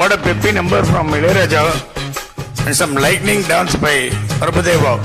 What a peppy number from Ilayaraja and some lightning dance by Prabhudeva.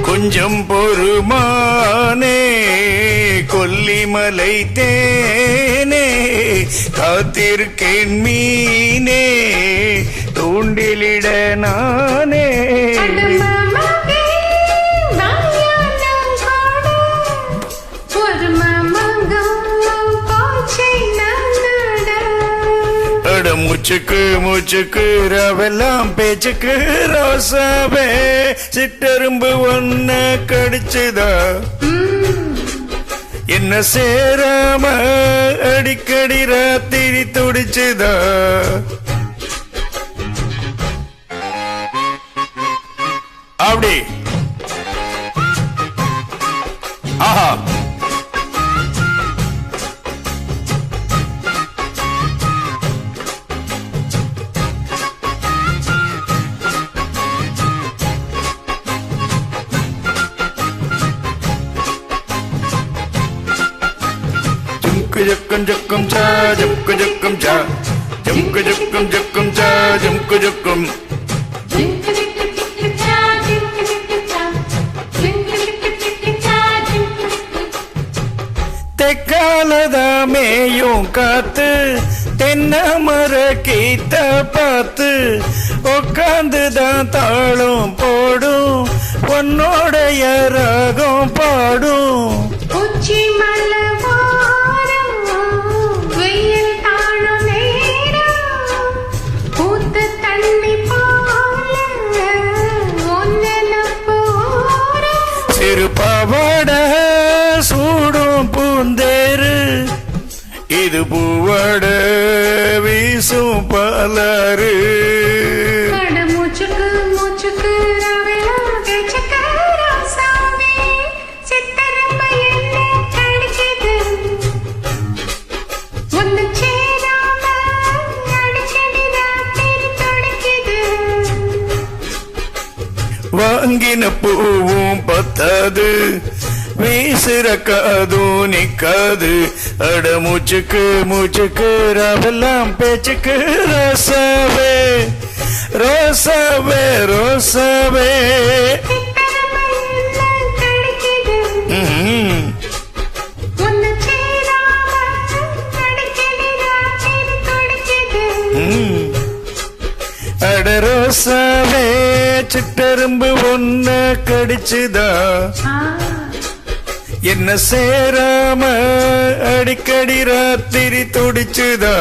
கொஞ்சம் பொறுமானே கொல்லிமலை தேனே காத்திருக்கேன் மீனே தூண்டிலிட நானே மூச்சுக்கு மூச்சுக்கு ரவெல்லாம் பேச்சுக்கு ரோசாவே சிட்டரும்பு ஒன்ன கடிச்சுதா என்ன சேராம அடிக்கடி ராத்திரி துடிச்சுதா அப்படி ஆஹா Jukum jukum cha, jukum jukum cha, jukum jukum jukum cha, jukum jukum. தெக்காலதா மேயும் காத்து தென்னை மர கீத்த பார்த்து உக்காந்துதான் தாளம் போடும் உன்னோடைய ராகம் பாடும் உச்சி மலை பாவாட சூடும் பூந்தேரு இது பூவாட வீசும் பாலாறு மூச்சுக்கு மூச்சுக்கு வாங்கின பூவும் பத்தாது வீசுற காதும் நிக்காது அட மூச்சுக்கு மூச்சுக்கு ராவெல்லாம் பேச்சுக்கு ரோசாவே ரோசாவே ரோசாவே அட ரோசாவே சிட்டரும்பு ஒன்ன கடிச்சுதா என்ன சேராம அடிக்கடி ராத்திரி துடிச்சுதா